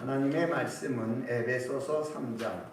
하나님의 말씀은 에베소서 3장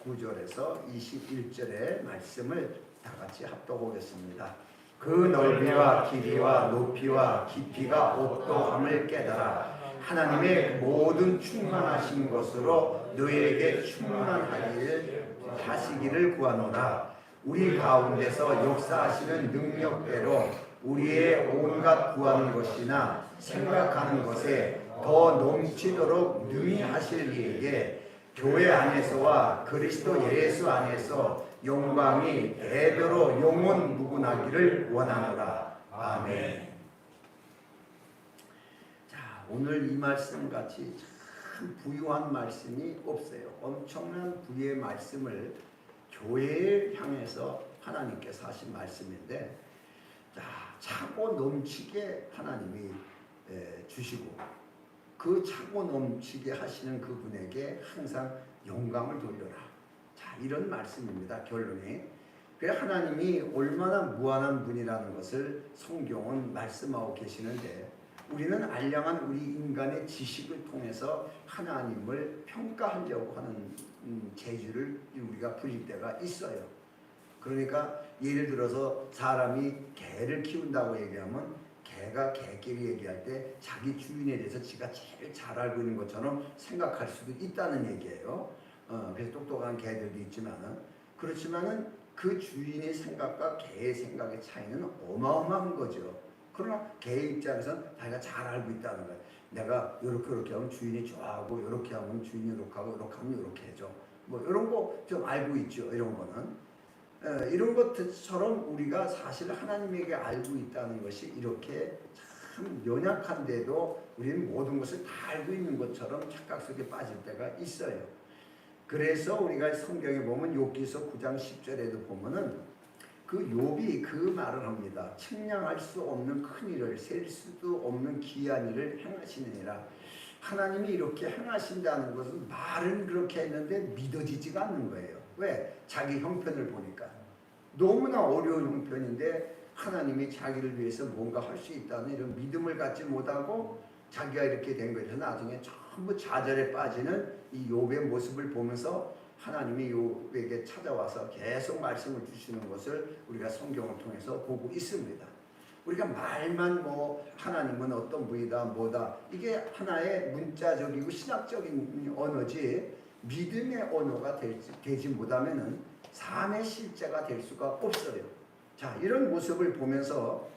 19절에서 21절의 말씀을 다 같이 합독하겠습니다. 그 넓이와 길이와 높이와 깊이가 없도함을 깨달아 하나님의 모든 충만하신 것으로 너에게 충만하기를 하시기를 구하노라. 우리 가운데서 역사하시는 능력대로 우리의 온갖 구하는 것이나 생각하는 것에 더 넘치도록 능히 하실 이에게 교회 안에서와 그리스도 예수 안에서 영광이 대대로 영원 무궁하기를 원하노라. 아멘. 자, 오늘 이 말씀 같이 참 부유한 말씀이 없어요. 엄청난 부유의 말씀을 교회를 향해서 하나님께서 하신 말씀인데, 자, 차고 넘치게 하나님이 주시고 그 차고 넘치게 하시는 그분에게 항상 영광을 돌려라. 자, 이런 말씀입니다. 결론이. 그래, 하나님이 얼마나 무한한 분이라는 것을 성경은 말씀하고 계시는데, 우리는 알량한 우리 인간의 지식을 통해서 하나님을 평가하려고 하는 재주를 우리가 부릴 때가 있어요. 그러니까 예를 들어서 사람이 개를 키운다고 얘기하면 개가 개끼리 얘기할 때 자기 주인에 대해서 지가 제일 잘 알고 있는 것처럼 생각할 수도 있다는 얘기예요. 그래서 똑똑한 개들도 있지만은, 그렇지만은 그 주인의 생각과 개의 생각의 차이는 어마어마한 거죠. 그러나 개의 입장에서는 자기가 잘 알고 있다는 거예요. 내가 이렇게 하면 주인이 좋아하고, 이렇게 하면 주인이 이렇게 하고, 이렇게 하면 이렇게 해줘. 뭐 이런 거 좀 알고 있죠. 이런 거는. 이런 것처럼 우리가 사실 하나님에게 알고 있다는 것이 이렇게 참 연약한데도 우리는 모든 것을 다 알고 있는 것처럼 착각 속에 빠질 때가 있어요. 그래서 우리가 성경에 보면 욥기서 9장 10절에도 보면은 그 욥이 그 말을 합니다. 측량할 수 없는 큰 일을, 셀 수도 없는 기이한 일을 행하시느니라. 하나님이 이렇게 행하신다는 것은 말은 그렇게 했는데 믿어지지가 않는 거예요. 왜? 자기 형편을 보니까. 너무나 어려운 형편인데 하나님이 자기를 위해서 뭔가 할 수 있다는 이런 믿음을 갖지 못하고 자기가 이렇게 된 거죠. 나중에 전부 좌절에 빠지는 이 욥의 모습을 보면서 하나님이 욥에게 찾아와서 계속 말씀을 주시는 것을 우리가 성경을 통해서 보고 있습니다. 우리가 말만 뭐 하나님은 어떤 분이다 뭐다, 이게 하나의 문자적이고 신학적인 언어지 믿음의 언어가 되지 못하면은 삶의 실제가 될 수가 없어요. 자, 이런 모습을 보면서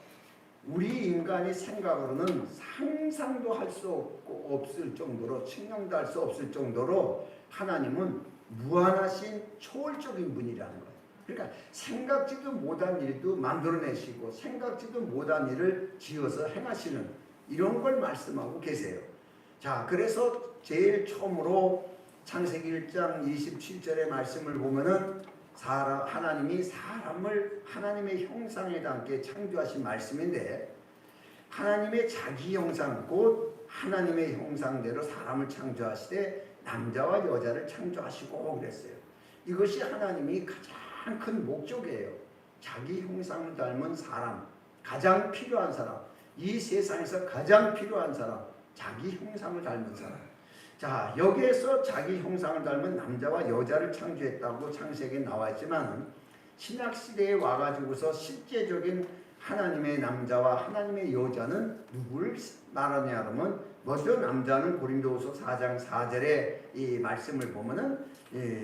우리 인간의 생각으로는 상상도 할 수 없을 정도로, 측량도 할 수 없을 정도로 하나님은 무한하신 초월적인 분이라는 거예요. 그러니까 생각지도 못한 일도 만들어내시고 생각지도 못한 일을 지어서 행하시는 이런 걸 말씀하고 계세요. 자, 그래서 제일 처음으로 창세기 1장 27절의 말씀을 보면은 하나님이 사람을 하나님의 형상에 담게 창조하신 말씀인데, 하나님의 자기 형상 곧 하나님의 형상대로 사람을 창조하시되 남자와 여자를 창조하시고 그랬어요. 이것이 하나님이 가장 큰 목적이에요. 자기 형상을 닮은 사람, 가장 필요한 사람, 이 세상에서 가장 필요한 사람, 자기 형상을 닮은 사람. 자, 여기에서 자기 형상을 닮은 남자와 여자를 창조했다고 창세기에 나와 있지만, 신약시대에 와가지고서 실제적인 하나님의 남자와 하나님의 여자는 누구를 말하냐 하면, 먼저 남자는 고린도후서 4장 4절에 이 말씀을 보면은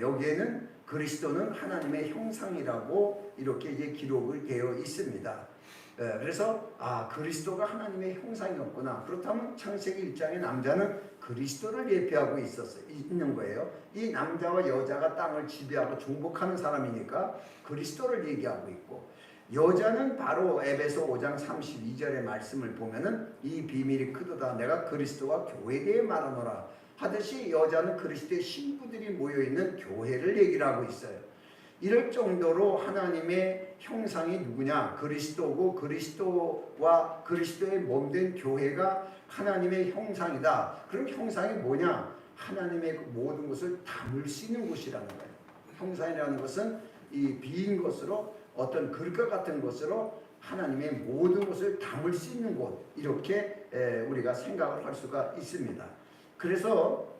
여기에는 그리스도는 하나님의 형상이라고 이렇게 이제 기록을 되어 있습니다. 그래서 그리스도가 하나님의 형상이었구나. 그렇다면 창세기 1장의 남자는 그리스도를 예표하고 있는 거예요. 이 남자와 여자가 땅을 지배하고 정복하는 사람이니까 그리스도를 얘기하고 있고, 여자는 바로 에베소 5장 32절의 말씀을 보면은 이 비밀이 크도다 내가 그리스도와 교회에 대해 말하노라 하듯이, 여자는 그리스도의 신부들이 모여있는 교회를 얘기를 하고 있어요. 이럴 정도로 하나님의 형상이 누구냐? 그리스도고, 그리스도와 그리스도의 몸된 교회가 하나님의 형상이다. 그럼 형상이 뭐냐? 하나님의 모든 것을 담을 수 있는 곳이라는 거예요. 형상이라는 것은 이 비인 것으로, 어떤 그릇과 같은 것으로 하나님의 모든 것을 담을 수 있는 곳, 이렇게 우리가 생각을 할 수가 있습니다. 그래서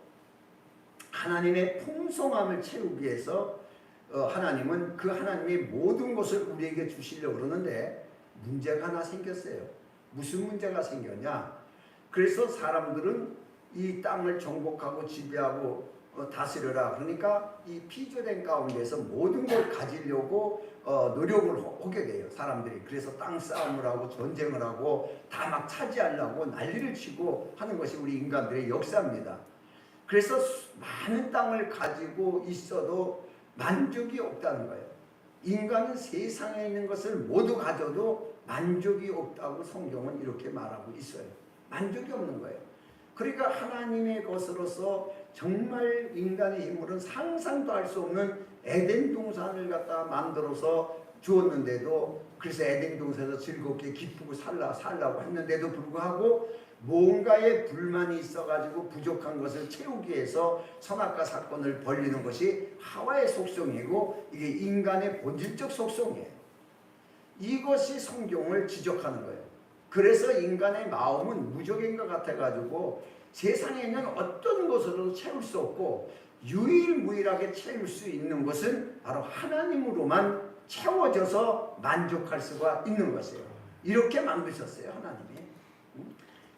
하나님의 풍성함을 채우기 위해서 하나님은 그 하나님의 모든 것을 우리에게 주시려고 그러는데 문제가 하나 생겼어요. 무슨 문제가 생겼냐? 그래서 사람들은 이 땅을 정복하고 지배하고 다스려라. 그러니까 이 피조된 가운데서 모든 걸 가지려고 노력을 하게 돼요. 사람들이. 그래서 땅 싸움을 하고 전쟁을 하고 다 막 차지하려고 난리를 치고 하는 것이 우리 인간들의 역사입니다. 그래서 많은 땅을 가지고 있어도 만족이 없다는 거예요. 인간은 세상에 있는 것을 모두 가져도 만족이 없다고 성경은 이렇게 말하고 있어요. 만족이 없는 거예요. 그러니까 하나님의 것으로서 정말 인간의 힘으로는 상상도 할 수 없는 에덴 동산을 갖다 만들어서 주었는데도, 그래서 에덴 동산에서 즐겁게 기쁘고 살라고 했는데도 불구하고 뭔가에 불만이 있어가지고 부족한 것을 채우기 위해서 선악과 사건을 벌이는 것이 하와의 속성이고 이게 인간의 본질적 속성이에요. 이것이 성경을 지적하는 거예요. 그래서 인간의 마음은 무적인 것 같아가지고 세상에 있는 어떤 것으로도 채울 수 없고 유일무이하게 채울 수 있는 것은 바로 하나님으로만 채워져서 만족할 수가 있는 것이에요. 이렇게 만드셨어요, 하나님이.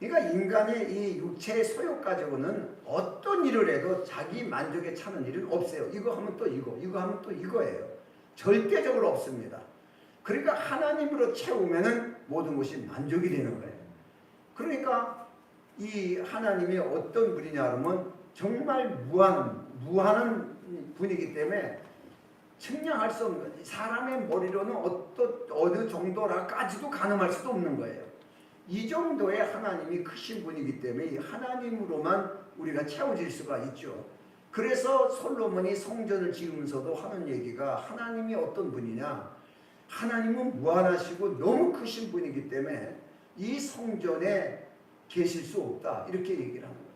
그러니까 인간의 이 육체의 소욕 가지고는 어떤 일을 해도 자기 만족에 차는 일은 없어요. 이거 하면 또 이거 하면 또 이거예요. 절대적으로 없습니다. 그러니까 하나님으로 채우면은 모든 것이 만족이 되는 거예요. 그러니까 이 하나님이 어떤 분이냐 하면 정말 무한한 분이기 때문에 측량할 수 없는, 사람의 머리로는 어느 정도라까지도 가늠할 수도 없는 거예요. 이 정도의 하나님이 크신 분이기 때문에 하나님으로만 우리가 채워질 수가 있죠. 그래서 솔로몬이 성전을 지으면서도 하는 얘기가 하나님이 어떤 분이냐, 하나님은 무한하시고 너무 크신 분이기 때문에 이 성전에 계실 수 없다, 이렇게 얘기를 하는 거예요.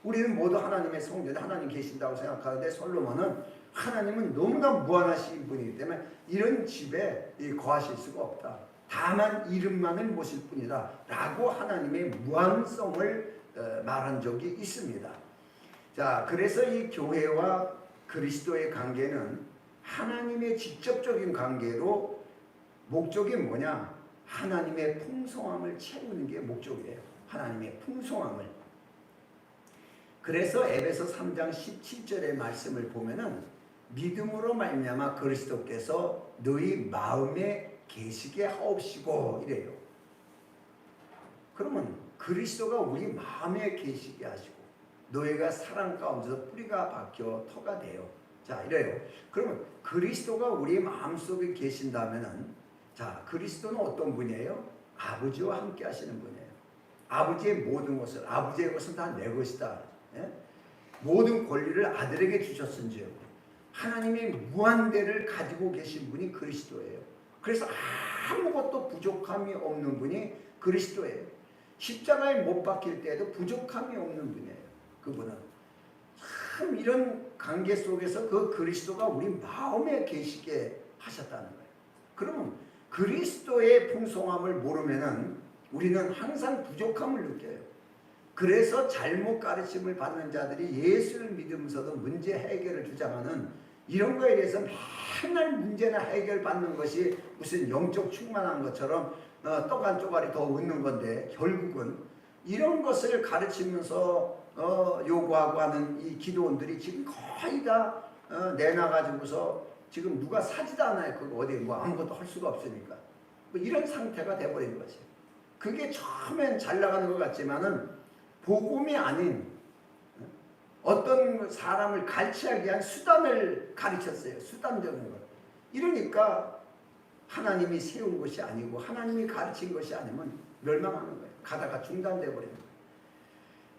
우리는 모두 하나님의 성전에 하나님 계신다고 생각하는데 솔로몬은 하나님은 너무나 무한하신 분이기 때문에 이런 집에 거하실 수가 없다. 다만 이름만을 모실 뿐이다 라고 하나님의 무한성을 말한 적이 있습니다. 자, 그래서 이 교회와 그리스도의 관계는 하나님의 직접적인 관계로 목적이 뭐냐? 하나님의 풍성함을 채우는 게 목적이에요. 하나님의 풍성함을. 그래서 에베소 3장 17절의 말씀을 보면은 믿음으로 말미암아 그리스도께서 너희 마음에 계시게 하옵시고 이래요. 그러면 그리스도가 우리 마음에 계시게 하시고 너희가 사랑 가운데서 뿌리가 박혀 터가 돼요. 자, 이래요. 그러면 그리스도가 우리 마음속에 계신다면은, 자, 그리스도는 어떤 분이에요? 아버지와 함께 하시는 분이에요. 아버지의 모든 것을, 아버지의 것은 다 내 것이다. 예? 모든 권리를 아들에게 주셨은지요. 하나님의 무한대를 가지고 계신 분이 그리스도예요. 그래서 아무것도 부족함이 없는 분이 그리스도예요. 십자가에 못 박힐 때에도 부족함이 없는 분이에요. 그분은 참 이런 관계 속에서 그 그리스도가 우리 마음에 계시게 하셨다는 거예요. 그러면 그리스도의 풍성함을 모르면은 우리는 항상 부족함을 느껴요. 그래서 잘못 가르침을 받는 자들이 예수를 믿으면서도 문제 해결을 주장하는 이런 거에 대해서 맨날 문제나 해결받는 것이 무슨 영적 충만한 것처럼 떡 한 쪼가리 더 얻는 건데, 결국은 이런 것을 가르치면서 요구하고 하는 이 기도원들이 지금 거의 다 내놔가지고서 지금 누가 사지도 않아요. 그거 어디 뭐 아무것도 할 수가 없으니까. 뭐 이런 상태가 돼버린 거지. 그게 처음엔 잘 나가는 것 같지만은 복음이 아닌 어떤 사람을 가르치기 위한 수단을 가르쳤어요. 수단적인 것. 이러니까 하나님이 세운 것이 아니고 하나님이 가르친 것이 아니면 멸망하는 거예요. 가다가 중단돼 버리는 거예요.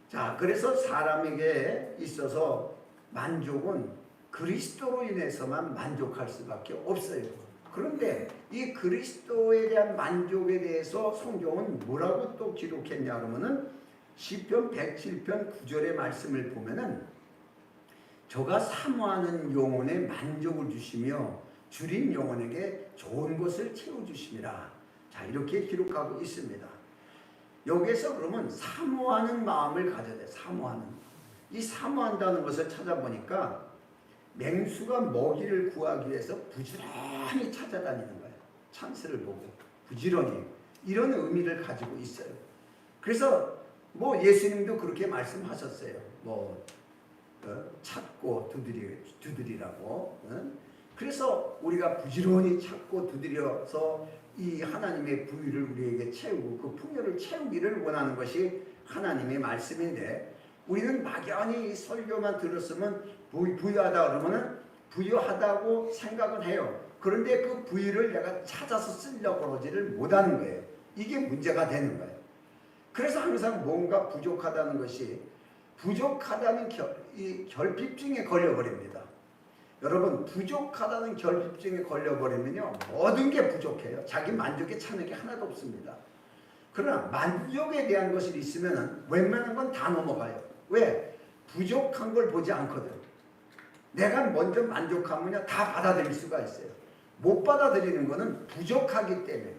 자, 그래서 사람에게 있어서 만족은 그리스도로 인해서만 만족할 수밖에 없어요. 그런데 이 그리스도에 대한 만족에 대해서 성경은 뭐라고 또 기록했냐 그러면은 시편 107편 9절의 말씀을 보면은 저가 사모하는 영혼에 만족을 주시며 줄인 영혼에게 좋은 것을 채워주심이라. 자, 이렇게 기록하고 있습니다. 여기에서 그러면 사모하는 마음을 가져야 돼. 사모하는. 이 사모한다는 것을 찾아보니까 맹수가 먹이를 구하기 위해서 부지런히 찾아다니는 거예요. 찬스를 보고 부지런히 이런 의미를 가지고 있어요. 그래서 뭐 예수님도 그렇게 말씀하셨어요. 뭐 찾고 두드리라고. 그래서 우리가 부지런히 찾고 두드려서 이 하나님의 부유를 우리에게 채우고 그 풍요를 채우기를 원하는 것이 하나님의 말씀인데, 우리는 막연히 설교만 들었으면 부유하다 그러면은 부유하다고 생각은 해요. 그런데 그 부유를 내가 찾아서 쓰려고 하지를 못하는 거예요. 이게 문제가 되는 거예요. 그래서 항상 뭔가 부족하다는 것이 부족하다는 이 결핍증에 걸려버립니다. 여러분, 부족하다는 결핍증에 걸려버리면요 모든 게 부족해요. 자기 만족에 차는 게 하나도 없습니다. 그러나 만족에 대한 것이 있으면 웬만한 건 다 넘어가요. 왜? 부족한 걸 보지 않거든. 내가 먼저 만족하면 다 받아들일 수가 있어요. 못 받아들이는 것은 부족하기 때문에.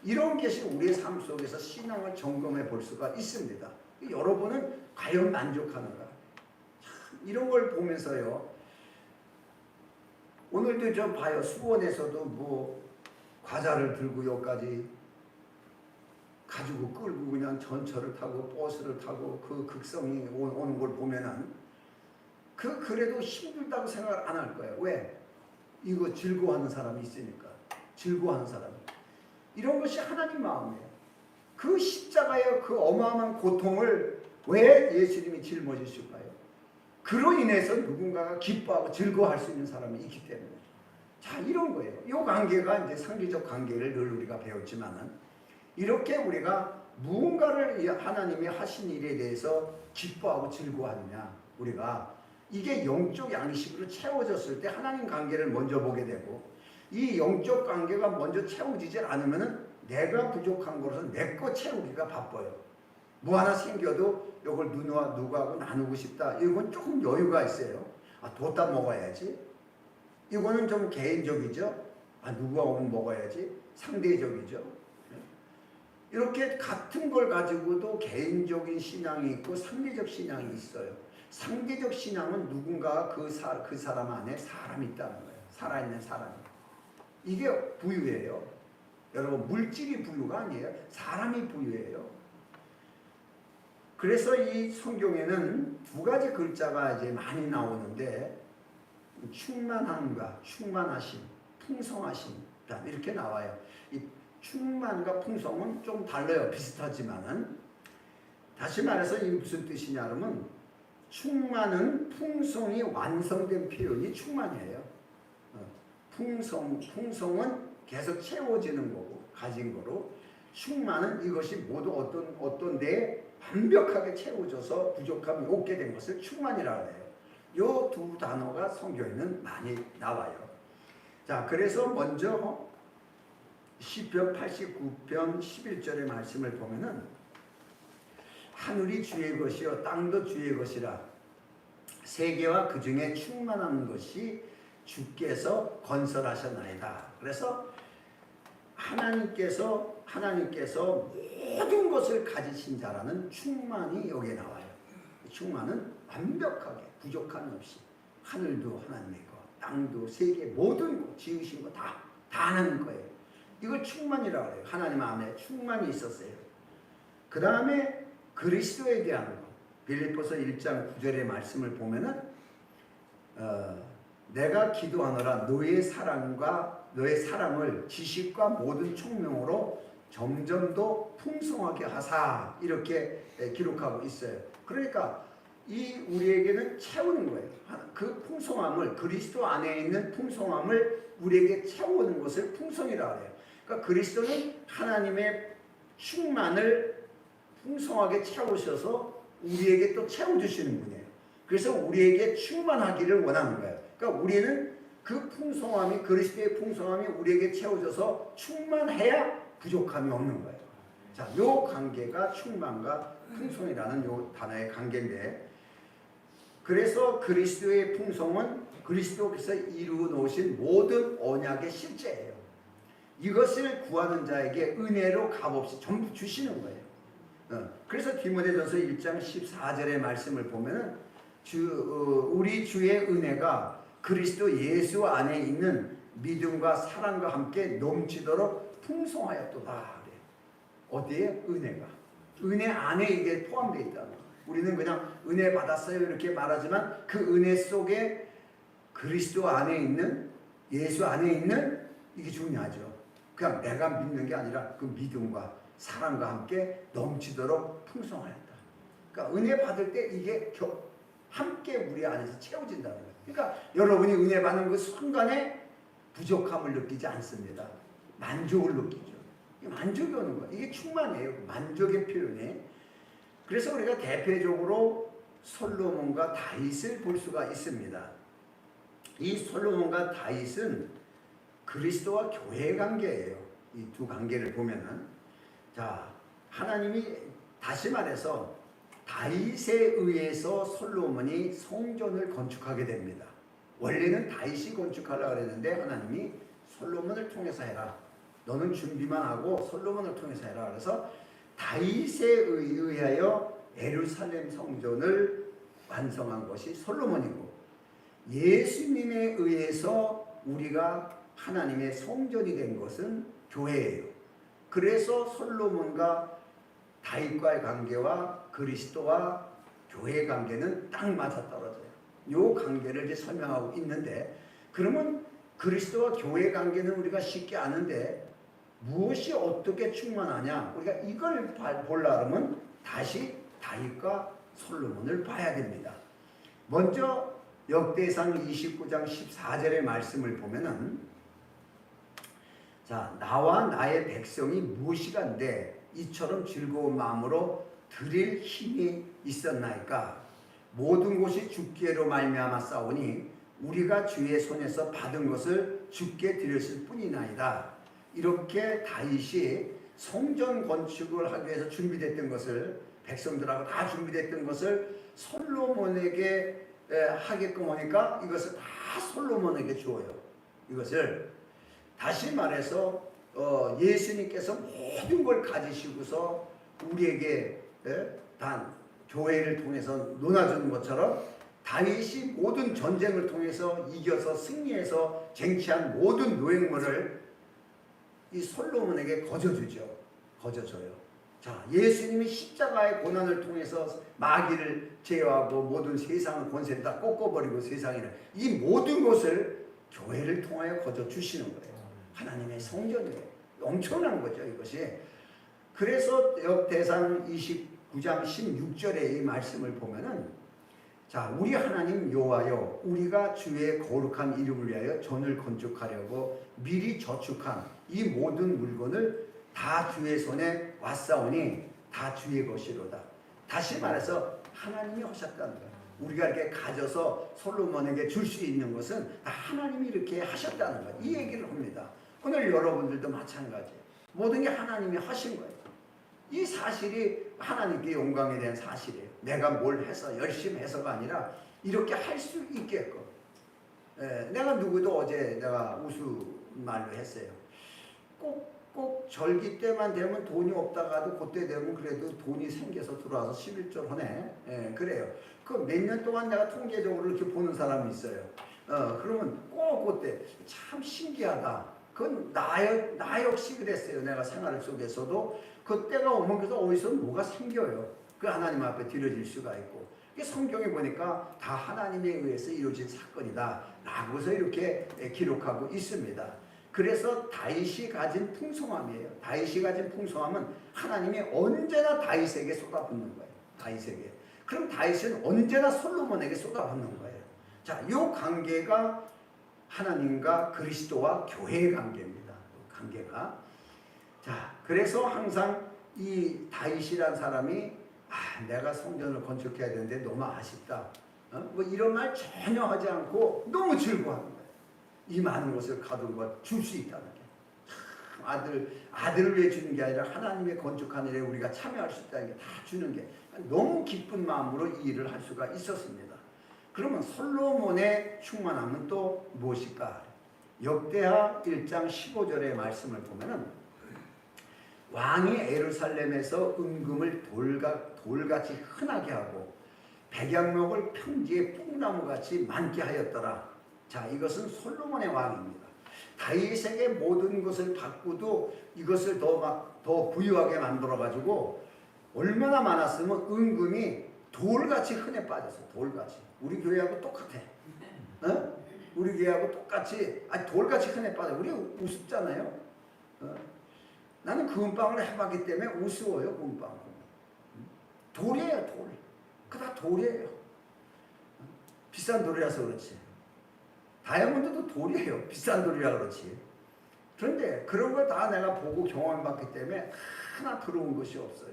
이런 것이 우리의 삶 속에서 신앙을 점검해 볼 수가 있습니다. 여러분은 과연 만족하는가? 이런 걸 보면서요, 오늘도 좀 봐요. 수원에서도 뭐 과자를 들고 여기까지 가지고 끌고 그냥 전철을 타고 버스를 타고 그 극성이 오는 걸 보면은 그래도 힘들다고 생각을 안 할 거예요. 왜? 이거 즐거워하는 사람이 있으니까. 즐거워하는 사람. 이런 것이 하나님 마음이에요. 그 십자가의 그 어마어마한 고통을 왜 예수님이 짊어지실까요? 그로 인해서 누군가가 기뻐하고 즐거워할 수 있는 사람이 있기 때문에. 자, 이런 거예요. 이 관계가 이제 상대적 관계를 늘 우리가 배웠지만은, 이렇게 우리가 무언가를 하나님이 하신 일에 대해서 기뻐하고 즐거워하느냐, 우리가 이게 영적 양식으로 채워졌을 때 하나님 관계를 먼저 보게 되고, 이 영적 관계가 먼저 채워지지 않으면은 내가 부족한 거로서 내 거 채우기가 바빠요. 뭐 하나 생겨도 이걸 누구하고 나누고 싶다. 이건 조금 여유가 있어요. 뒀다 먹어야지. 이거는 좀 개인적이죠. 누구하고는 먹어야지. 상대적이죠. 이렇게 같은 걸 가지고도 개인적인 신앙이 있고 상대적 신앙이 있어요. 상대적 신앙은 누군가가 그 사람 안에 사람이 있다는 거예요. 살아있는 사람이. 이게 부유예요. 여러분, 물질이 부유가 아니에요. 사람이 부유예요. 그래서 이 성경에는 두 가지 글자가 이제 많이 나오는데, 충만함과 충만하심, 풍성하심 이렇게 나와요. 이 충만과 풍성은 좀 달라요. 비슷하지만은. 다시 말해서 이게 무슨 뜻이냐 그러면, 충만은 풍성이 완성된 표현이 충만이에요. 풍성은 계속 채워지는 거고 가진 거로, 충만은 이것이 모두 어떤 데에 완벽하게 채워져서 부족함이 없게 된 것을 충만이라고 해요. 이 두 단어가 성경에는 많이 나와요. 자, 그래서 먼저 시편 89편 11절의 말씀을 보면은, 하늘이 주의 것이요 땅도 주의 것이라, 세계와 그 중에 충만한 것이 주께서 건설하셨나이다. 그래서 하나님께서 모든 것을 가지신 자라는 충만이 여기에 나와요. 충만은 완벽하게 부족함이 없이, 하늘도 하나님의 것, 땅도 세계 모든 것 지으신 거 다 하는 거예요. 이걸 충만이라고 해요. 하나님 안에 충만이 있었어요. 그 다음에 그리스도에 대한 것, 빌립보서 1장 9절의 말씀을 보면은 내가 기도하노라 너의 사랑을 지식과 모든 총명으로 점점 더 풍성하게 하사, 이렇게 기록하고 있어요. 그러니까 이 우리에게는 채우는 거예요. 그 풍성함을, 그리스도 안에 있는 풍성함을 우리에게 채우는 것을 풍성이라고 해요. 그러니까 그리스도는 하나님의 충만을 풍성하게 채우셔서 우리에게 또 채워주시는 분이에요. 그래서 우리에게 충만하기를 원하는 거예요. 그러니까 우리는 그 풍성함이, 그리스도의 풍성함이 우리에게 채워져서 충만해야 부족함이 없는 거예요. 자, 요 관계가 충만과 풍성이라는 요 단어의 관계인데, 그래서 그리스도의 풍성은 그리스도께서 이루어 놓으신 모든 언약의 실제예요. 이것을 구하는 자에게 은혜로 값없이 전부 주시는 거예요. 그래서 디모데전서 1장 14절의 말씀을 보면은, 우리 주의 은혜가 그리스도 예수 안에 있는 믿음과 사랑과 함께 넘치도록 풍성하였도다. 어디에? 은혜가. 은혜 안에 이게 포함되어 있다. 우리는 그냥 은혜 받았어요 이렇게 말하지만 그 은혜 속에 그리스도 안에 있는, 예수 안에 있는, 이게 중요하죠. 그냥 내가 믿는 게 아니라 그 믿음과 사랑과 함께 넘치도록 풍성하였다. 그러니까 은혜 받을 때 이게 함께 우리 안에서 채워진다는 거예요. 그러니까 여러분이 은혜 받는 그 순간에 부족함을 느끼지 않습니다. 만족을 느끼죠. 만족이 오는 거예요. 이게 충만이에요. 만족의 표현이. 그래서 우리가 대표적으로 솔로몬과 다윗을 볼 수가 있습니다. 이 솔로몬과 다윗은 그리스도와 교회 관계예요. 이 두 관계를 보면은, 자, 하나님이 다시 말해서 다윗에 의해서 솔로몬이 성전을 건축하게 됩니다. 원래는 다윗이 건축하려고 했는데 하나님이 솔로몬을 통해서 해라. 너는 준비만 하고 솔로몬을 통해서 해라. 그래서 다윗에 의하여 예루살렘 성전을 완성한 것이 솔로몬이고, 예수님에 의해서 우리가 하나님의 성전이 된 것은 교회예요. 그래서 솔로몬과 다윗과의 관계와 그리스도와 교회의 관계는 딱 맞아떨어져요. 이 관계를 이제 설명하고 있는데, 그러면 그리스도와 교회의 관계는 우리가 쉽게 아는데 무엇이 어떻게 충만하냐? 우리가 이걸 보려면 다시 다윗과 솔로몬을 봐야 됩니다. 먼저 역대상 29장 14절의 말씀을 보면은, 자, 나와 나의 백성이 무엇이간데 이처럼 즐거운 마음으로 드릴 힘이 있었나이까? 모든 곳이 주께로 말미암아 싸우니 우리가 주의 손에서 받은 것을 주께 드렸을 뿐이나이다. 이렇게 다윗이 성전 건축을 하기 위해서 준비됐던 것을, 백성들하고 다 준비됐던 것을 솔로몬에게 하게끔 하니까 이것을 다 솔로몬에게 주어요. 이것을 다시 말해서 예수님께서 모든 걸 가지시고서 우리에게 단 교회를 통해서 논하주는 것처럼 다윗이 모든 전쟁을 통해서 이겨서 승리해서 쟁취한 모든 노획물을 이 솔로몬에게 거저주죠. 거저줘요. 자, 예수님이 십자가의 고난을 통해서 마귀를 제어하고 모든 세상의 권세를 다 꺾어버리고 세상에는 이 모든 것을 교회를 통하여 거저주시는 거예요. 하나님의 성전이에요. 엄청난 거죠, 이것이. 그래서 역대상 29장 16절의 이 말씀을 보면은, 자, 우리 하나님 여호와여, 우리가 주의 거룩한 이름을 위하여 전을 건축하려고 미리 저축한 이 모든 물건을 다 주의 손에 왔사오니 다 주의 것이로다. 다시 말해서 하나님이 하셨다는 거예요. 우리가 이렇게 가져서 솔로몬에게 줄 수 있는 것은 다 하나님이 이렇게 하셨다는 거예요. 이 얘기를 합니다. 오늘 여러분들도 마찬가지예요. 모든 게 하나님이 하신 거예요. 이 사실이 하나님께 영광에 대한 사실이에요. 내가 뭘 해서 열심히 해서가 아니라 이렇게 할 수 있게끔. 내가 누구도 어제 내가 우스말로 했어요. 꼭 절기 때만 되면 돈이 없다가도 그때 되면 그래도 돈이 생겨서 들어와서 11절 하네. 그래요. 그 몇 년 동안 내가 통계적으로 이렇게 보는 사람이 있어요. 그러면 꼭 그때 참 신기하다. 그건 나 역시 그랬어요. 내가 생활 속에서도 그때가 오면 그래서 어디서 뭐가 생겨요. 그 하나님 앞에 드려질 수가 있고. 성경에 보니까 다 하나님에 의해서 이루어진 사건이다 라고서 이렇게 기록하고 있습니다. 그래서 다윗이 가진 풍성함이에요. 다윗이 가진 풍성함은 하나님이 언제나 다윗에게 쏟아붓는 거예요. 다윗에게. 그럼 다윗은 언제나 솔로몬에게 쏟아붓는 거예요. 자, 이 관계가 하나님과 그리스도와 교회의 관계입니다. 관계가. 자, 그래서 항상 이 다윗이란 사람이 내가 성전을 건축해야 되는데 너무 아쉽다. 뭐 이런 말 전혀 하지 않고 너무 즐거워하는 거예요. 이 많은 것을 가둔 것 줄 수 있다는 게. 아들을 위해 주는 게 아니라 하나님의 건축하는 일에 우리가 참여할 수 있다는 게 다 주는 게 너무 기쁜 마음으로 이 일을 할 수가 있었습니다. 그러면 솔로몬의 충만함은 또 무엇일까? 역대하 1장 15절의 말씀을 보면은, 왕이 예루살렘에서 은금을 돌같이 흔하게 하고 백양목을 평지에 뽕나무같이 많게 하였더라. 자, 이것은 솔로몬의 왕입니다. 다윗에게 모든 것을 바꾸도 이것을 더 부유하게 만들어가지고 얼마나 많았으면 은금이 돌같이 흔해 빠졌어. 돌같이. 우리 교회하고 똑같아. 어? 우리 교회하고 똑같이 돌같이 흔해 빠져. 우리 우습잖아요. 어? 나는 금방을 해봤기 때문에 우스워요. 금방. 돌이에요. 돌. 그다 돌이에요. 비싼 돌이라서 그렇지. 다이아몬드도 돌이에요. 비싼 돌이라 그렇지. 그런데 그런 걸 다 내가 보고 경험해봤기 때문에 하나 부러운 것이 없어요.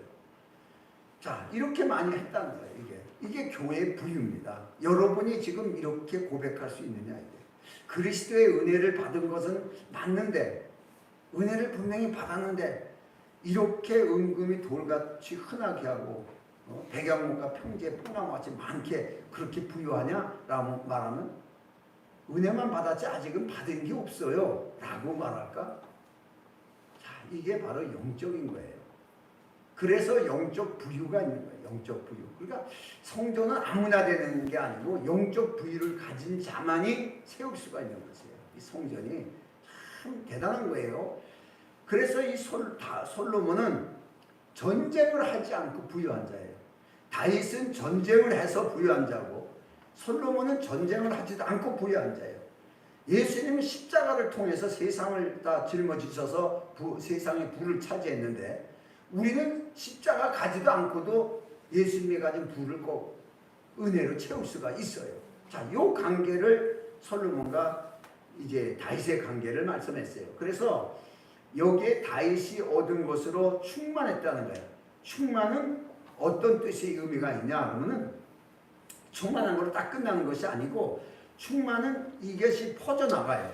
자, 이렇게 많이 했다는 거예요. 이게 교회의 부유입니다. 여러분이 지금 이렇게 고백할 수 있느냐 이게. 그리스도의 은혜를 받은 것은 맞는데, 은혜를 분명히 받았는데 이렇게 은금이 돌같이 흔하게 하고 백양목과 평지에 뽕나무같이 많게 그렇게 부유하냐? 라고 말하면 은혜만 받았지 아직은 받은 게 없어요 라고 말할까? 자, 이게 바로 영적인 거예요. 그래서 영적 부유가 있는 거예요. 영적 부유. 그러니까 성전은 아무나 되는 게 아니고 영적 부유를 가진 자만이 세울 수가 있는 것이에요. 이 성전이 참 대단한 거예요. 그래서 이 솔로몬은 전쟁을 하지 않고 부유한 자예요. 다윗은 전쟁을 해서 부유한 자고 솔로몬은 전쟁을 하지도 않고 부유한 자예요. 예수님은 십자가를 통해서 세상을 다 짊어지셔서 세상의 부를 차지했는데 우리는 십자가 가지도 않고도 예수님이 가진 부를 꼭 은혜로 채울 수가 있어요. 자, 요 관계를 솔로몬과 이제 다윗의 관계를 말씀했어요. 그래서 여기에 다윗이 얻은 것으로 충만했다는 거예요. 충만은 어떤 뜻의 의미가 있냐 그러면은 충만한 걸로 딱 끝나는 것이 아니고 충만은 이것이 퍼져나가요.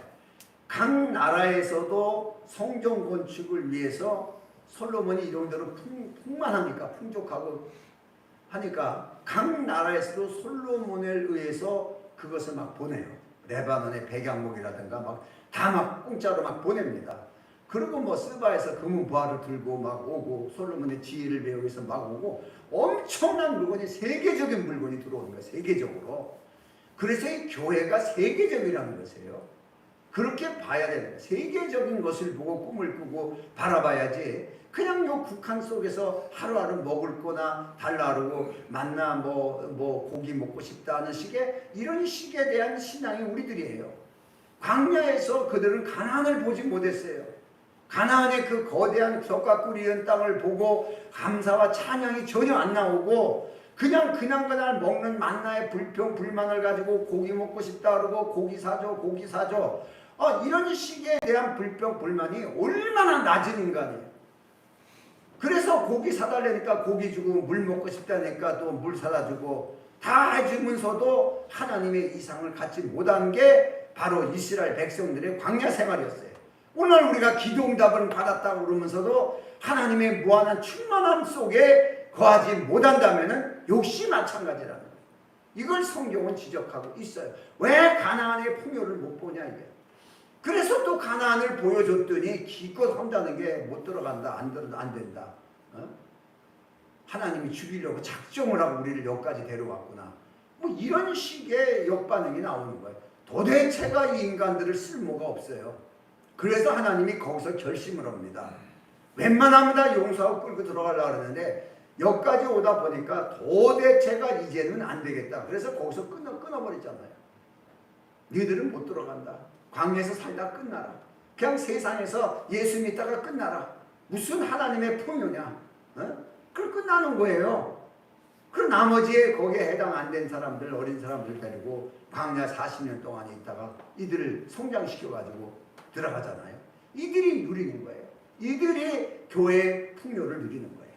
각 나라에서도 성전 건축을 위해서 솔로몬이 이런대로 풍만하니까 풍족하고 하니까 각 나라에서도 솔로몬에 의해서 그것을 막 보내요. 레바논의 백양목이라든가 막 다 막 공짜로 막 보냅니다. 그리고 뭐 스바에서 금은 보화를 들고 막 오고 솔로몬의 지혜를 배우기 위해서 막 오고 엄청난 물건이 세계적인 물건이 들어오는 거예요. 세계적으로. 그래서 이 교회가 세계적이라는 것이에요. 그렇게 봐야 되는 거예요. 세계적인 것을 보고 꿈을 꾸고 바라봐야지 그냥 요 국한 속에서 하루하루 먹을 거나 달라고 만나 뭐 고기 먹고 싶다는 식의 이런 식에 대한 신앙이 우리들이에요. 광야에서 그들은 가나안을 보지 못했어요. 가나안의 그 거대한 벽과 꿀이은 땅을 보고 감사와 찬양이 전혀 안 나오고 그냥 먹는 만나의 불만을 가지고 고기 먹고 싶다 그러고 고기 사줘 이런 식에 대한 불만이 얼마나 낮은 인간이에요. 그래서 고기 사달라니까 고기 주고 물 먹고 싶다니까 또 물 사다 주고 다 해주면서도 하나님의 이상을 갖지 못한 게 바로 이스라엘 백성들의 광야 생활이었어요. 오늘 우리가 기도응답을 받았다고 그러면서도 하나님의 무한한 충만함 속에 거하지 못한다면 역시 마찬가지라는 거예요. 이걸 성경은 지적하고 있어요. 왜 가나안의 풍요를 못 보냐 이게. 그래서 또 가나안을 보여줬더니 기껏 한다는 게 못 들어간다 안 된다. 하나님이 죽이려고 작정을 하고 우리를 여기까지 데려왔구나. 뭐 이런 식의 역반응이 나오는 거예요. 도대체가 이 인간들을 쓸모가 없어요. 그래서 하나님이 거기서 결심을 합니다. 웬만하면 다 용서하고 끌고 들어가려고 그러는데 여기까지 오다 보니까 도대체가 이제는 안 되겠다. 그래서 거기서 끊어버렸잖아요. 너희들은 못 들어간다. 광야에서 살다 끝나라. 그냥 세상에서 예수 믿다가 끝나라. 무슨 하나님의 풍요냐. 그걸 끝나는 거예요. 그럼 나머지에 거기에 해당 안 된 사람들, 어린 사람들 데리고 광야 40년 동안 있다가 이들을 성장시켜가지고 들어가잖아요. 이들이 누리는 거예요. 이들이 교회의 풍요를 누리는 거예요.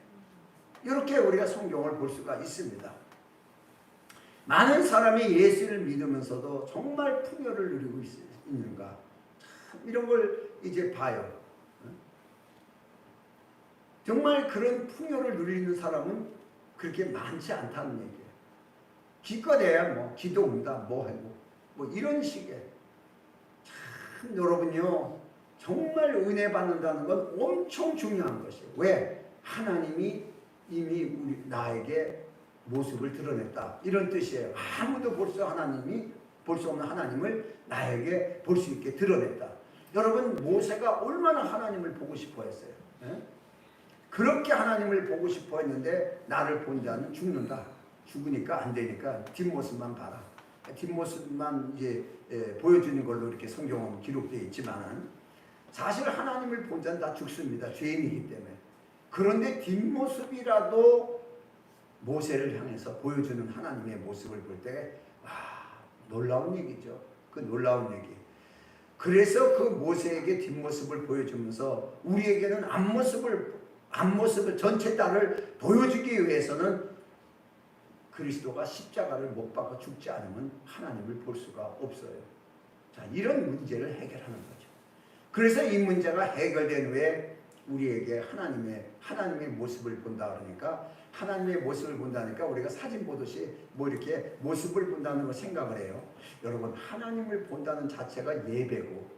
이렇게 우리가 성경을 볼 수가 있습니다. 많은 사람이 예수를 믿으면서도 정말 풍요를 누리고 있는가? 이런 걸 이제 봐요. 정말 그런 풍요를 누리는 사람은 그렇게 많지 않다는 얘기예요. 기껏해야 뭐 기도응답 뭐 하고 뭐 이런 식의. 참 여러분요, 정말 은혜 받는다는 건 엄청 중요한 것이에요. 왜? 하나님이 이미 나에게 모습을 드러냈다. 이런 뜻이에요. 아무도 볼 수 없는 하나님을 나에게 볼 수 있게 드러냈다. 여러분, 모세가 얼마나 하나님을 보고 싶어 했어요. 예? 그렇게 하나님을 보고 싶어 했는데 나를 본 자는 죽는다. 죽으니까 안 되니까 뒷모습만 봐라. 뒷모습만 이제 보여주는 걸로 이렇게 성경은 기록되어 있지만은 사실 하나님을 본 자는 다 죽습니다. 죄인이기 때문에. 그런데 뒷모습이라도 모세를 향해서 보여주는 하나님의 모습을 볼 때 놀라운 얘기죠. 그 놀라운 얘기. 그래서 그 모세에게 뒷모습을 보여주면서 우리에게는 앞모습을 전체 딸을 보여주기 위해서는 그리스도가 십자가를 못 박아 죽지 않으면 하나님을 볼 수가 없어요. 자, 이런 문제를 해결하는 거죠. 그래서 이 문제가 해결된 후에 우리에게 하나님의 모습을 본다 그러니까 하나님의 모습을 본다니까 우리가 사진 보듯이 뭐 이렇게 모습을 본다는 걸 생각을 해요. 여러분, 하나님을 본다는 자체가 예배고,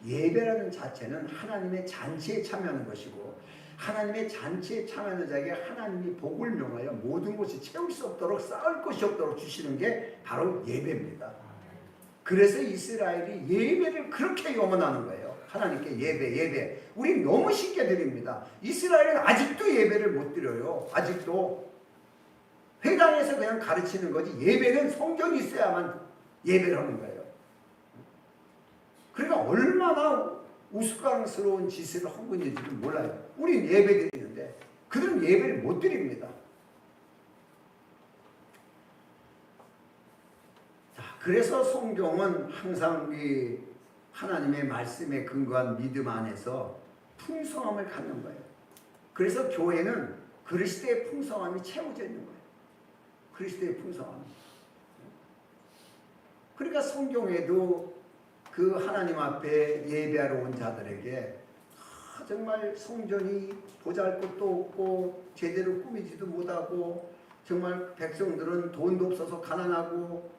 예배라는 자체는 하나님의 잔치에 참여하는 것이고, 하나님의 잔치에 참여하는 자에게 하나님이 복을 명하여 모든 것이 채울 수 없도록 쌓을 것이 없도록 주시는 게 바로 예배입니다. 그래서 이스라엘이 예배를 그렇게 염원하는 거예요. 하나님께 예배. 우리 너무 쉽게 드립니다. 이스라엘은 아직도 예배를 못 드려요. 아직도 회당에서 그냥 가르치는 거지 예배는 성전이 있어야만 예배를 하는 거예요. 그러니까 얼마나 우스꽝스러운 짓을 하고 있는지도 몰라요. 우린 예배 드리는데 그들은 예배를 못 드립니다. 자, 그래서 성경은 항상 이 하나님의 말씀에 근거한 믿음 안에서 풍성함을 갖는 거예요. 그래서 교회는 그리스도의 풍성함이 채워져 있는 거예요. 그리스도의 풍성함. 그러니까 성경에도 그 하나님 앞에 예배하러 온 자들에게 정말 성전이 보잘것도 없고 제대로 꾸미지도 못하고 정말 백성들은 돈도 없어서 가난하고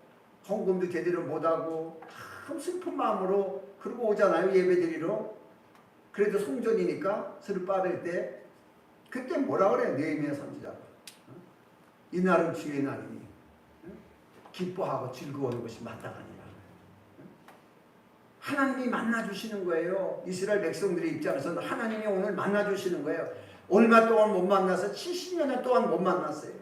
헌금도 제대로 못하고 참 슬픈 마음으로 그러고 오잖아요. 예배드리러. 그래도 성전이니까 스룹바벨 때 그때 뭐라 그래? 느헤미야 선지자가 이날은 주의 날이니 기뻐하고 즐거워하는 것이 마땅하니라. 하나님이 만나주시는 거예요. 이스라엘 백성들의 입장에서는 하나님이 오늘 만나주시는 거예요. 얼마 동안 못 만나서 70년 동안 못 만났어요.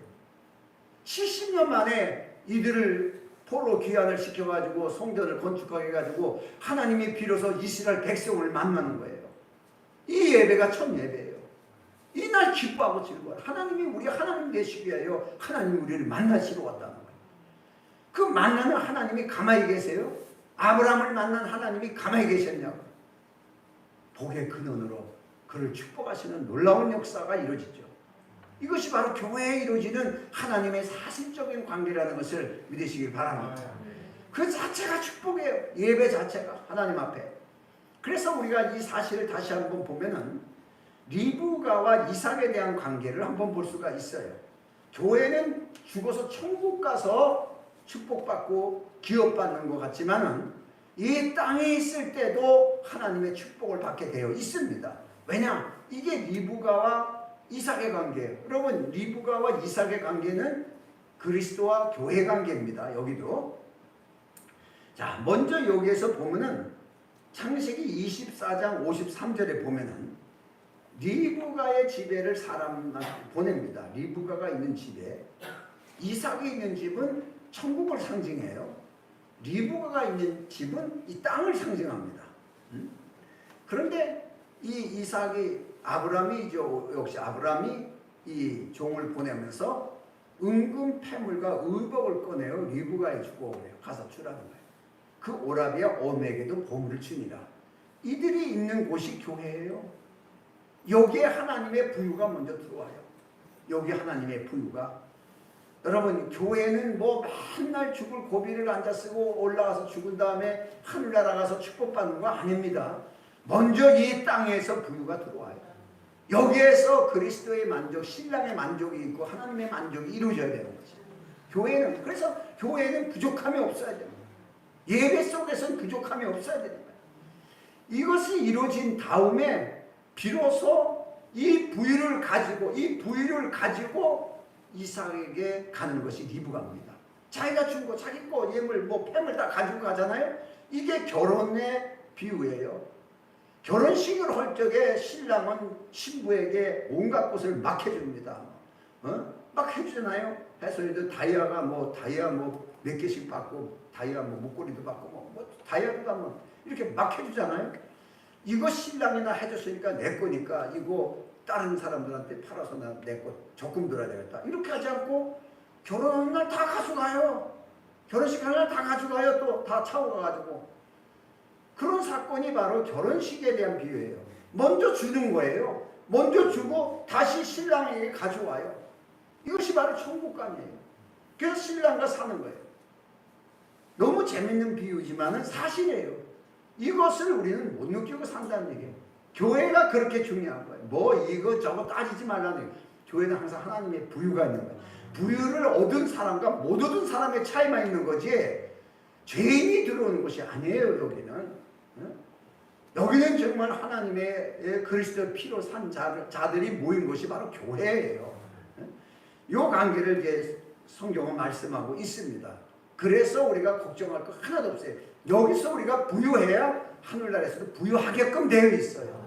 70년 만에 이들을 포로 귀환을 시켜가지고 성전을 건축하게 해가지고 하나님이 비로소 이스라엘 백성을 만나는 거예요. 이 예배가 첫 예배예요. 이날 기뻐하고 즐거워요. 하나님이 우리 하나님 되시기 위하여 하나님이 우리를 만나시러 왔다는 거예요. 그 만나는 하나님이 가만히 계세요? 아브라함을 만난 하나님이 가만히 계셨냐고. 복의 근원으로 그를 축복하시는 놀라운 역사가 이루어지죠. 이것이 바로 교회에 이루어지는 하나님의 사실적인 관계라는 것을 믿으시길 바랍니다. 그 자체가 축복이에요. 예배 자체가 하나님 앞에. 그래서 우리가 이 사실을 다시 한번 보면은 리브가와 이삭에 대한 관계를 한번 볼 수가 있어요. 교회는 죽어서 천국 가서 축복받고 기업받는 것 같지만은 이 땅에 있을 때도 하나님의 축복을 받게 되어 있습니다. 왜냐? 이게 리브가와 이삭의 관계예요. 여러분, 리브가와 이삭의 관계는 그리스도와 교회 관계입니다. 여기도. 자, 먼저 여기에서 보면은 창세기 24장 53절에 보면은 리브가의 집에를 사람을 보냅니다. 리브가가 있는 집에. 이삭이 있는 집은 천국을 상징해요. 리브가가 있는 집은 이 땅을 상징합니다. 그런데 이 이삭이 아브라함이죠. 역시 아브라함이 이 종을 보내면서 은금 패물과 의복을 꺼내어 리브가에 주고 오래요. 가서 주라는 거예요. 그 오라비와 엄에게도 보물을 주니라. 이들이 있는 곳이 교회예요. 여기에 하나님의 부유가 먼저 들어와요. 여기 하나님의 부유가. 여러분, 교회는 뭐 맨날 죽을 고비를 앉아 쓰고 올라가서 죽은 다음에 하늘나라 가서 축복받는 거 아닙니다. 먼저 이 땅에서 부유가 들어와요. 여기에서 그리스도의 만족, 신랑의 만족이 있고 하나님의 만족이 이루어져야 되는 거죠. 교회는. 그래서 교회는 부족함이 없어야 됩니다. 예배 속에서는 부족함이 없어야 되는 거예요. 이것이 이루어진 다음에 비로소 이 부유를 가지고 이삭에게 가는 것이 리브가입니다. 자기가 준 거, 자기 거, 예물, 뭐 팸을 다 가지고 가잖아요. 이게 결혼의 비유예요. 결혼식을 할 적에 신랑은 신부에게 온갖 것을 막 해줍니다. 막 해주잖아요. 해서 이제 다이아 뭐 몇 개씩 받고, 다이아 뭐 목걸이도 받고, 뭐 다이아도 받고 이렇게 막 해주잖아요. 이거 신랑이나 해줬으니까 내 거니까 이거 다른 사람들한테 팔아서 내 거 적금 들어야 되겠다. 이렇게 하지 않고 결혼하는 날 다 가져가요. 결혼식 하는 날 다 가져가요. 또 다 차고 가가지고. 그런 사건이 바로 결혼식에 대한 비유예요. 먼저 주는 거예요. 먼저 주고 다시 신랑에게 가져와요. 이것이 바로 천국감이에요. 그래서 신랑과 사는 거예요. 너무 재밌는 비유지만은 사실이에요. 이것을 우리는 못 느끼고 산다는 얘기예요. 교회가 그렇게 중요한 거예요. 뭐 이거 저거 따지지 말라는 얘기예요. 교회는 항상 하나님의 부유가 있는 거예요. 부유를 얻은 사람과 못 얻은 사람의 차이만 있는 거지 죄인이 들어오는 것이 아니에요. 여기는 정말 하나님의 그리스도의 피로 산 자들이 모인 것이 바로 교회예요. 이 관계를 이제 성경은 말씀하고 있습니다. 그래서 우리가 걱정할 거 하나도 없어요. 여기서 우리가 부유해야 하늘나라에서도 부유하게끔 되어 있어요.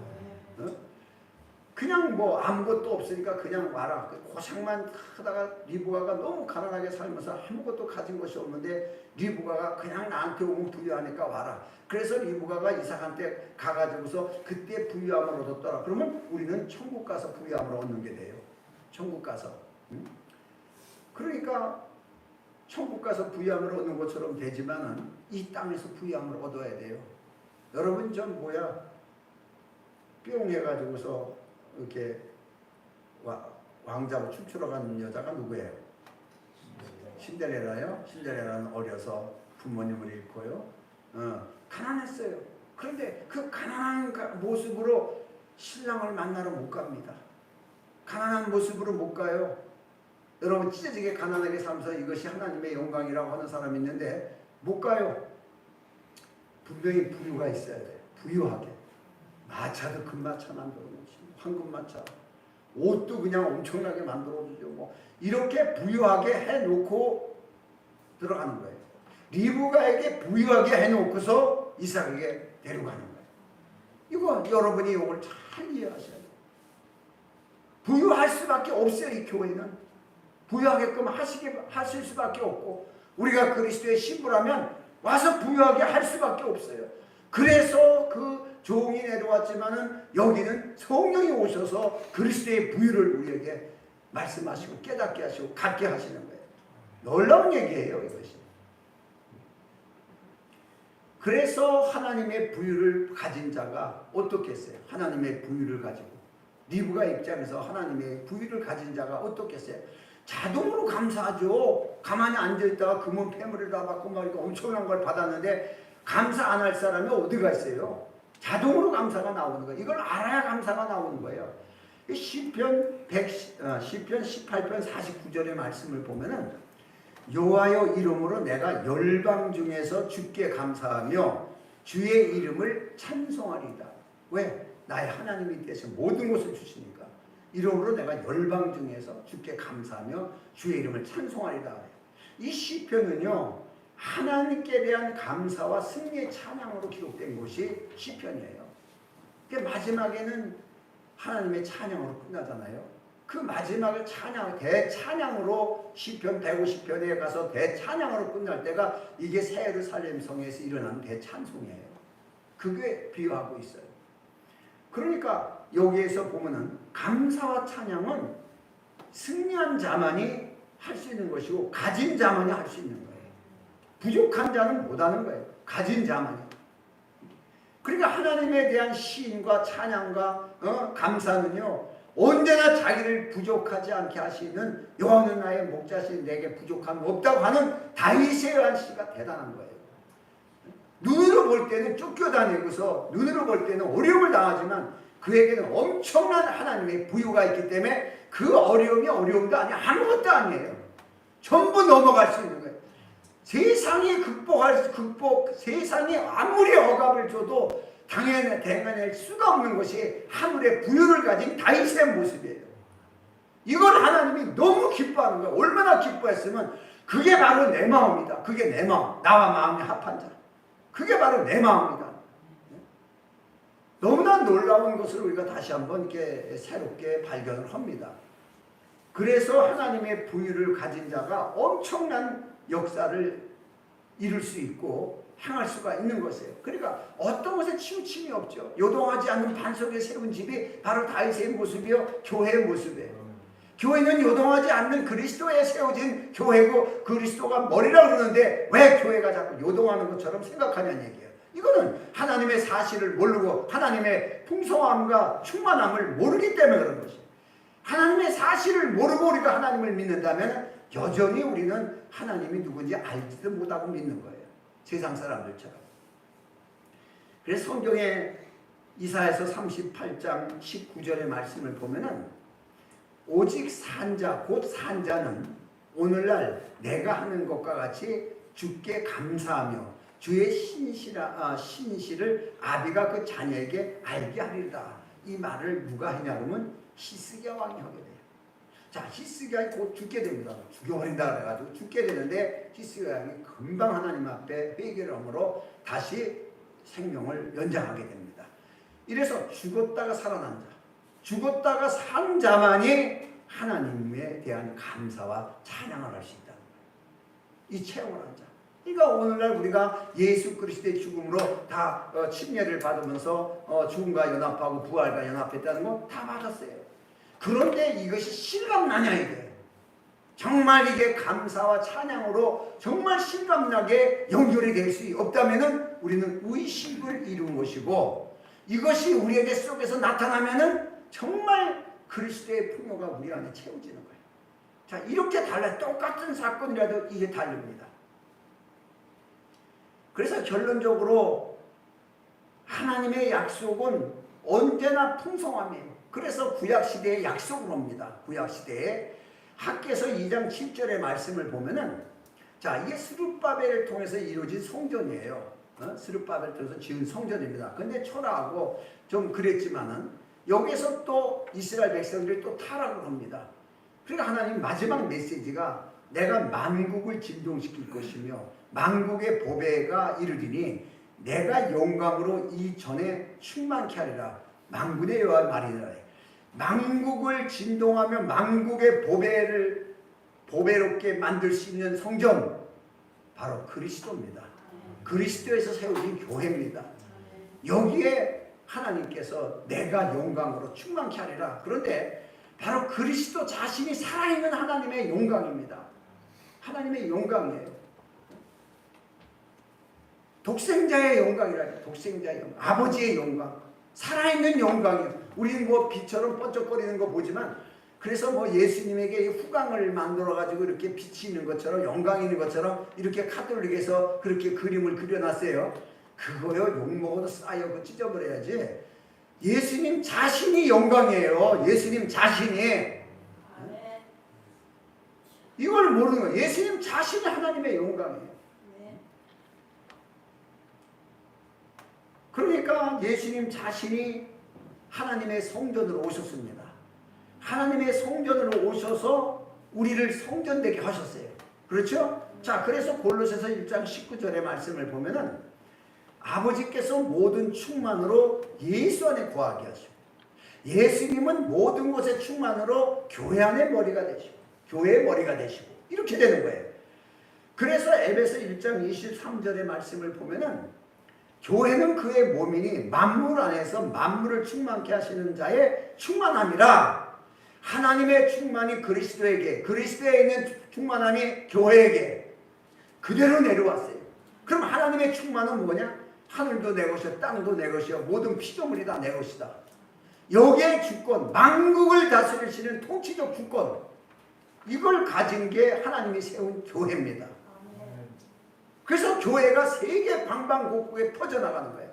그냥 뭐 아무것도 없으니까 그냥 와라. 고생만 하다가 리브가가 너무 가난하게 살면서 아무것도 가진 것이 없는데 리브가가 그냥 나한테 오면 부유하니까 와라. 그래서 리브가가 이삭한테 가가지고서 그때 부유함을 얻었더라. 그러면 우리는 천국 가서 부유함을 얻는 게 돼요. 천국 가서. 그러니까 천국 가서 부유함을 얻는 것처럼 되지만은 이 땅에서 부유함을 얻어야 돼요. 여러분 전 뿅 해가지고서 이렇게 왕자로 춤추러 가는 여자가 누구예요? 신데렐라요. 신데렐라는 어려서 부모님을 잃고요. 가난했어요. 그런데 그 가난한 모습으로 신랑을 만나러 못 갑니다. 가난한 모습으로 못 가요. 여러분 찢어지게 가난하게 살면서 이것이 하나님의 영광이라고 하는 사람이 있는데 못 가요. 분명히 부유가 있어야 돼요. 부유하게. 마차도 금마차 만들어놓지, 황금마차. 옷도 그냥 엄청나게 만들어주죠. 뭐 이렇게 부유하게 해놓고 들어가는 거예요. 리브가에게 부유하게 해놓고서 이삭에게 데려가는 거예요. 이거 여러분이 이걸 잘 이해하셔야 돼요. 부유할 수밖에 없어요. 이 교회는 부유하게끔 하실 수밖에 없고, 우리가 그리스도의 신부라면 와서 부유하게 할 수밖에 없어요. 그래서 그 종이 내려왔지만은 여기는 성령이 오셔서 그리스도의 부유를 우리에게 말씀하시고 깨닫게 하시고 갖게 하시는 거예요. 놀라운 얘기예요, 이것이. 그래서 하나님의 부유를 가진 자가 어떻겠어요? 하나님의 부유를 가지고 리브가 입장에서 하나님의 부유를 가진 자가 어떻겠어요? 자동으로 감사하죠. 가만히 앉아있다가 금은 폐물을 다 받고 막 엄청난 걸 받았는데 감사 안 할 사람이 어디가 있어요? 자동으로 감사가 나오는 거예요. 이걸 알아야 감사가 나오는 거예요. 시편 18편 49절의 말씀을 보면은 여호와여 이름으로 내가 열방 중에서 주께 감사하며 주의 이름을 찬송하리이다. 왜? 나의 하나님이 되셔 모든 것을 주시니까. 이름으로 내가 열방 중에서 주께 감사하며 주의 이름을 찬송하리이다. 이 시편은요, 하나님께 대한 감사와 승리의 찬양으로 기록된 것이 시편이에요. 마지막에는 하나님의 찬양으로 끝나잖아요. 그 마지막을 대찬양으로 시편 150편에 가서 대찬양으로 끝날 때가 이게 새 예루살렘 성에서 일어나는 대찬송이에요. 그게 비유하고 있어요. 그러니까 여기에서 보면은 감사와 찬양은 승리한 자만이 할 수 있는 것이고 가진 자만이 할 수 있는 거예요. 부족한 자는 못하는 거예요. 가진 자만이. 그러니까 하나님에 대한 시인과 찬양과 감사는요, 언제나 자기를 부족하지 않게 하시는 여호와는 나의 목자시니 내게 부족함이 없다고 하는 다윗에 대한 시가 대단한 거예요. 눈으로 볼 때는 쫓겨다니고서 눈으로 볼 때는 어려움을 당하지만 그에게는 엄청난 하나님의 부유가 있기 때문에 그 어려움이 어려움도 아니에요. 아무것도 아니에요. 전부 넘어갈 수 있는 거예요. 세상이 세상이 아무리 억압을 줘도 당해낼 수가 없는 것이 하늘의 부유를 가진 다윗의 모습이에요. 이걸 하나님이 너무 기뻐하는 거예요. 얼마나 기뻐했으면 그게 바로 내 마음이다. 그게 내 마음. 나와 마음이 합한 자. 그게 바로 내 마음이다. 너무나 놀라운 것을 우리가 다시 한번 이렇게 새롭게 발견을 합니다. 그래서 하나님의 부유를 가진 자가 엄청난 역사를 이룰 수 있고 행할 수가 있는 것이에요. 그러니까 어떤 것에 치우침이 없죠. 요동하지 않는 반석에 세운 집이 바로 다윗의 모습이요, 교회의 모습이에요. 교회는 요동하지 않는 그리스도에 세워진 교회고 그리스도가 머리라고 그러는데 왜 교회가 자꾸 요동하는 것처럼 생각하냐는 얘기예요. 이거는 하나님의 사실을 모르고 하나님의 풍성함과 충만함을 모르기 때문에 그런 것이에요. 하나님의 사실을 모르고 우리가 하나님을 믿는다면 여전히 우리는 하나님이 누군지 알지도 못하고 믿는 거예요. 세상 사람들처럼. 그래서 성경에 이사야서 38장 19절의 말씀을 보면은 오직 산자, 곧 산자는 오늘날 내가 하는 것과 같이 주께 감사하며 주의 신실을 아비가 그 자녀에게 알게 하리라. 이 말을 누가 하냐 그러면 히스기야 왕이 하게 돼요. 자, 히스기야 곧 죽게 됩니다. 죽여버린다 그래가지고 죽게 되는데 히스기야 왕이 금방 하나님 앞에 회개를 함으로 다시 생명을 연장하게 됩니다. 이래서 죽었다가 살아난 자, 죽었다가 산 자만이 하나님에 대한 감사와 찬양을 할 수 있다는 거예요. 이 체험을 한 자. 그러니까 오늘날 우리가 예수 그리스도의 죽음으로 다 침례를 받으면서 죽음과 연합하고 부활과 연합했다는 거 다 받았어요. 그런데 이것이 실감나냐 이게. 정말 이게 감사와 찬양으로 정말 실감나게 연결이 될 수 없다면 우리는 의식을 이룬 것이고 이것이 우리에게 속에서 나타나면 정말 그리스도의 풍요가 우리 안에 채워지는 거예요. 자, 이렇게 달라요. 똑같은 사건이라도 이게 다릅니다. 그래서 결론적으로 하나님의 약속은 언제나 풍성함이에요. 그래서 구약시대의 약속을 옵니다. 구약시대에 학개서 2장 7절의 말씀을 보면은 자, 이게 스룹바벨을 통해서 이루어진 성전이에요. 스룹바벨을 통해서 지은 성전입니다. 근데 초라하고 좀 그랬지만은 여기서 또 이스라엘 백성들이 또 타락을 합니다. 그러니까 하나님 마지막 메시지가 내가 만국을 진동시킬 것이며 만국의 보배가 이르리니 내가 영광으로 이 전에 충만케 하리라. 만군의 여호와 말이니라. 만국을 진동하며 만국의 보배를 보배롭게 만들 수 있는 성전 바로 그리스도입니다. 그리스도에서 세워진 교회입니다. 여기에 하나님께서 내가 영광으로 충만케 하리라. 그런데 바로 그리스도 자신이 살아있는 하나님의 영광입니다. 하나님의 영광이에요. 독생자의 영광이라. 독생자의 영광. 아버지의 영광. 살아있는 영광이에요. 우리는 뭐 빛처럼 번쩍거리는 거 보지만 그래서 뭐 예수님에게 후광을 만들어 가지고 이렇게 빛이 있는 것처럼 영광이 있는 것처럼 이렇게 카톨릭에서 그렇게 그림을 그려놨어요. 그거요 욕먹어도 싸요. 그거 찢어버려야지. 예수님 자신이 영광이에요. 예수님 자신이. 이걸 모르는 거예요. 예수님 자신이 하나님의 영광이에요. 그러니까 예수님 자신이 하나님의 성전으로 오셨습니다. 하나님의 성전으로 오셔서 우리를 성전되게 하셨어요. 그렇죠? 자, 그래서 골로새서 1장 19절의 말씀을 보면은 아버지께서 모든 충만으로 예수 안에 거하게 하시고 예수님은 모든 것의 충만으로 교회 안의 머리가 되시고 교회의 머리가 되시고 이렇게 되는 거예요. 그래서 에베소 1장 23절의 말씀을 보면은 교회는 그의 몸이니 만물 안에서 만물을 충만케 하시는 자의 충만함이라. 하나님의 충만이 그리스도에게, 그리스도에 있는 충만함이 교회에게 그대로 내려왔어요. 그럼 하나님의 충만은 뭐냐? 하늘도 내 것이요 땅도 내 것이요 모든 피조물이 다 내 것이다. 여기에 주권, 만국을 다스리시는 통치적 주권, 이걸 가진 게 하나님이 세운 교회입니다. 그래서 교회가 세계 방방곡곡에 퍼져나가는 거예요.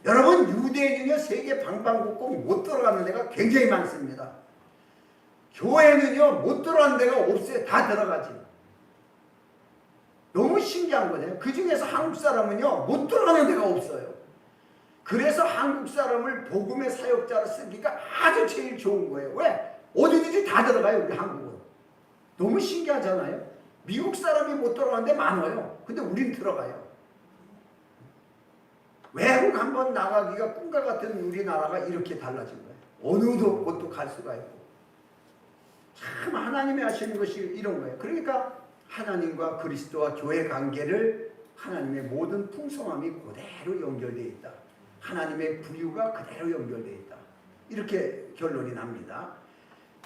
여러분, 유대인은요 세계 방방곡곡 못 들어가는 데가 굉장히 많습니다. 교회는요 못 들어가는 데가 없어요. 다 들어가지. 너무 신기한 거죠. 그 중에서 한국 사람은요 못 들어가는 데가 없어요. 그래서 한국 사람을 복음의 사역자로 쓰기가 아주 제일 좋은 거예요. 왜? 어디든지 다 들어가요. 우리 한국은. 너무 신기하잖아요. 미국 사람이 못 들어가는데 많아요. 근데 우린 들어가요. 외국 한번 나가기가 꿈과 같은 우리나라가 이렇게 달라진 거예요. 어느 곳도 갈 수가 있고. 참 하나님이 하시는 것이 이런 거예요. 그러니까 하나님과 그리스도와 교회 관계를 하나님의 모든 풍성함이 그대로 연결되어 있다. 하나님의 부유가 그대로 연결되어 있다. 이렇게 결론이 납니다.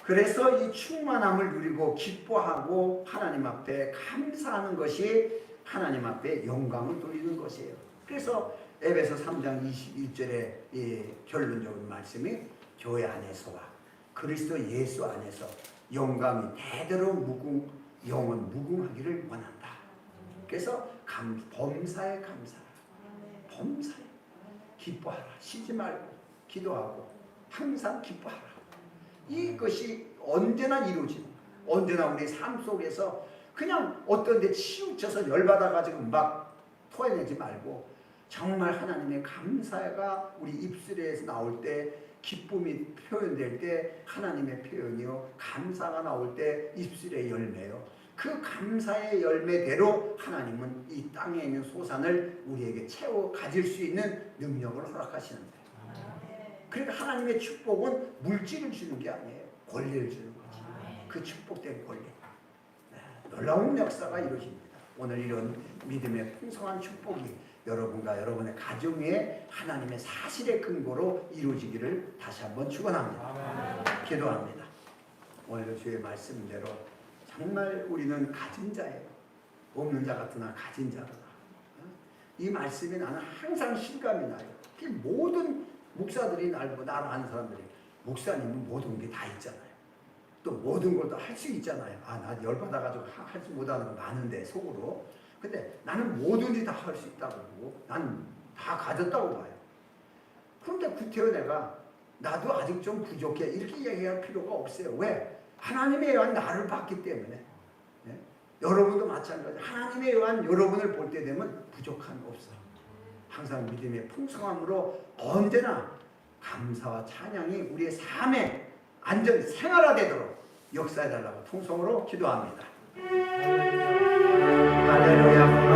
그래서 이 충만함을 누리고 기뻐하고 하나님 앞에 감사하는 것이 하나님 앞에 영광을 돌리는 것이에요. 그래서 에베소 3장 21절의 이 결론적인 말씀이 교회 안에서와 그리스도 예수 안에서 영광이 대대로 영원 무궁하기를 원한다. 그래서 범사에 감사하라. 범사에 기뻐하라. 쉬지 말고 기도하고 항상 기뻐하라. 이것이 언제나 이루어지는 거예요. 언제나 우리 삶 속에서 그냥 어떤 데 치우쳐서 열받아가지고 막 토해내지 말고 정말 하나님의 감사가 우리 입술에서 나올 때 기쁨이 표현될 때 하나님의 표현이요 감사가 나올 때 입술의 열매요. 그 감사의 열매대로 하나님은 이 땅에 있는 소산을 우리에게 채워 가질 수 있는 능력을 허락하시는 거예요. 그러니까 하나님의 축복은 물질을 주는 게 아니에요. 권리를 주는 거지. 그 축복된 권리. 놀라운 역사가 이루어집니다. 오늘 이런 믿음의 풍성한 축복이 여러분과 여러분의 가정 위에 하나님의 사실의 근거로 이루어지기를 다시 한번 축원합니다. 기도합니다. 오늘 주의 말씀대로 정말 우리는 가진 자예요. 없는 자 같으나 가진 자다. 이 말씀이 나는 항상 실감이 나요. 모든 목사들이 나를 아는 사람들이 목사님은 모든 게 다 있잖아요. 또 모든 걸 다 할 수 있잖아요. 나 열받아가지고 하지 못하는 거 많은데 속으로. 근데 나는 뭐든지 다 할 수 있다고 보고 나는 다 가졌다고 봐요. 그런데 구태여 내가 나도 아직 좀 부족해 이렇게 얘기할 필요가 없어요. 왜? 하나님의 의한 나를 봤기 때문에. 네? 여러분도 마찬가지. 하나님의 의한 여러분을 볼 때 되면 부족함이 없어요. 항상 믿음의 풍성함으로 언제나 감사와 찬양이 우리의 삶의 안전 생활화되도록 역사해달라고 통성으로 기도합니다. 할렐루야.